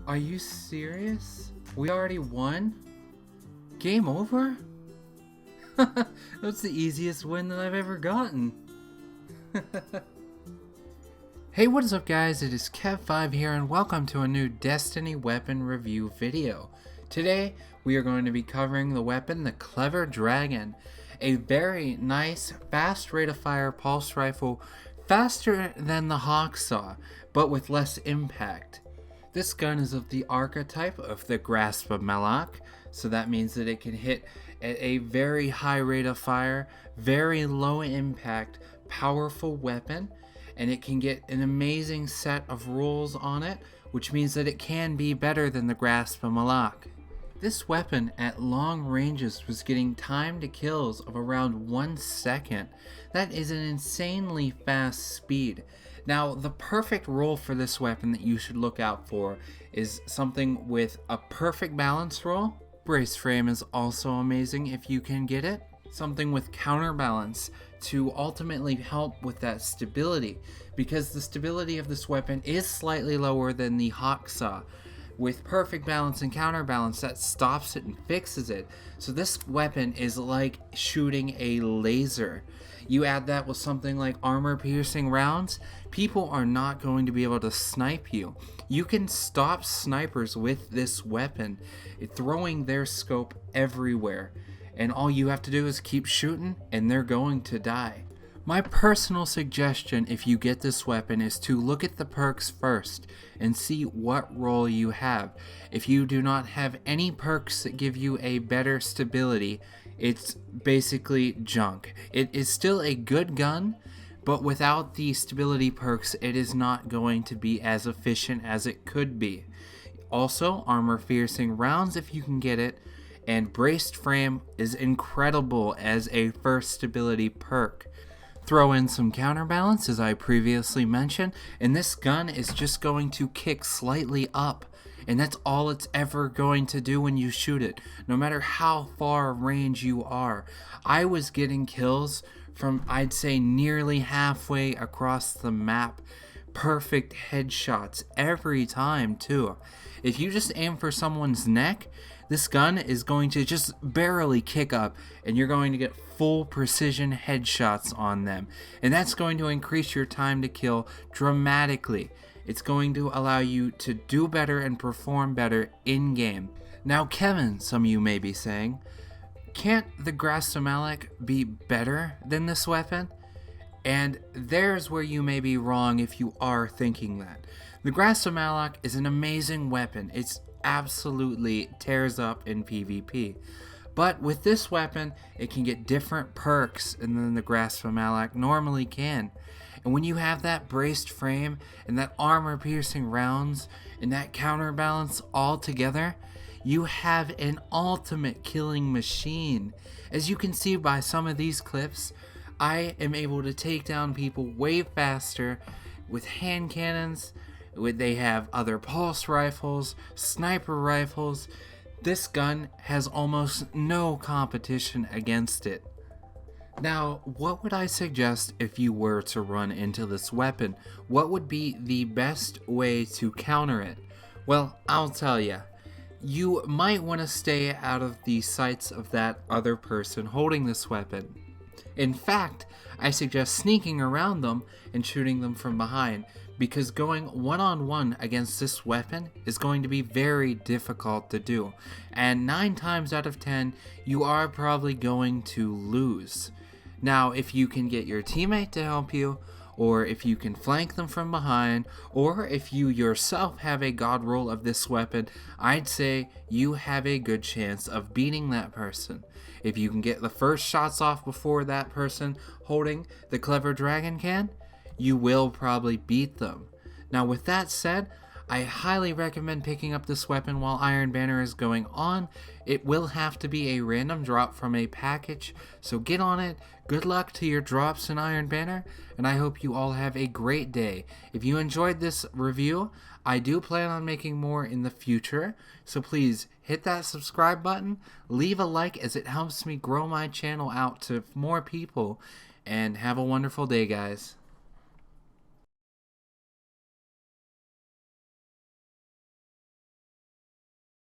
Are you serious? We already won? Game over? That's the easiest win that I've ever gotten. Hey, what is up guys? It is Kev5 here and welcome to a new Destiny weapon review video. Today, we are going to be covering the weapon, the Clever Dragon. A very nice, fast rate of fire pulse rifle, faster than the Hacksaw, but with less impact. This gun is of the archetype of the Grasp of MacLeod, so that means that it can hit at a very high rate of fire, very low impact, powerful weapon, and it can get an amazing set of rules on it, which means that it can be better than the Grasp of MacLeod. This weapon at long ranges was getting time to kills of around 1 second. That is an insanely fast speed. Now, the perfect roll for this weapon that you should look out for is something with a perfect balance roll. Brace frame is also amazing if you can get it. Something with counterbalance to ultimately help with that stability, because the stability of this weapon is slightly lower than the Hacksaw. With perfect balance and counterbalance, that stops it and fixes it. So this weapon is like shooting a laser. You add that with something like armor-piercing rounds, people are not going to be able to snipe you. You can stop snipers with this weapon, throwing their scope everywhere. And all you have to do is keep shooting, and they're going to die. My personal suggestion if you get this weapon is to look at the perks first and see what role you have. If you do not have any perks that give you a better stability, it's basically junk. It is still a good gun, but without the stability perks, it is not going to be as efficient as it could be. Also, armor-piercing rounds if you can get it, and braced frame is incredible as a first stability perk. Throw in some counterbalance, as I previously mentioned, and this gun is just going to kick slightly up, and that's all it's ever going to do when you shoot it, no matter how far range you are. I was getting kills from, I'd say, nearly halfway across the map. Perfect headshots every time, too. If you just aim for someone's neck, this gun is going to just barely kick up, and you're going to get full precision headshots on them. And that's going to increase your time to kill dramatically. It's going to allow you to do better and perform better in-game. Now, Kevin, some of you may be saying, can't the Grasp of MacLeod be better than this weapon? And there's where you may be wrong if you are thinking that. The Grasp of MacLeod is an amazing weapon. It's absolutely tears up in PvP. But with this weapon, it can get different perks than the Grasp of MacLeod normally can. And when you have that braced frame and that armor-piercing rounds and that counterbalance all together, you have an ultimate killing machine. As you can see by some of these clips, I am able to take down people way faster with hand cannons. They have other pulse rifles, sniper rifles. This gun has almost no competition against it. Now, what would I suggest if you were to run into this weapon? What would be the best way to counter it? Well, I'll tell you. You might want to stay out of the sights of that other person holding this weapon. In fact, I suggest sneaking around them and shooting them from behind, because going one-on-one against this weapon is going to be very difficult to do, and 9 times out of 10, you are probably going to lose. Now, if you can get your teammate to help you, or if you can flank them from behind, or if you yourself have a god roll of this weapon, I'd say you have a good chance of beating that person. If you can get the first shots off before that person holding the Clever Dragon can, you will probably beat them. Now, with that said, I highly recommend picking up this weapon while Iron Banner is going on. It will have to be a random drop from a package, so get on it. Good luck to your drops in Iron Banner, and I hope you all have a great day. If you enjoyed this review, I do plan on making more in the future, so please hit that subscribe button, leave a like as it helps me grow my channel out to more people, and have a wonderful day, guys.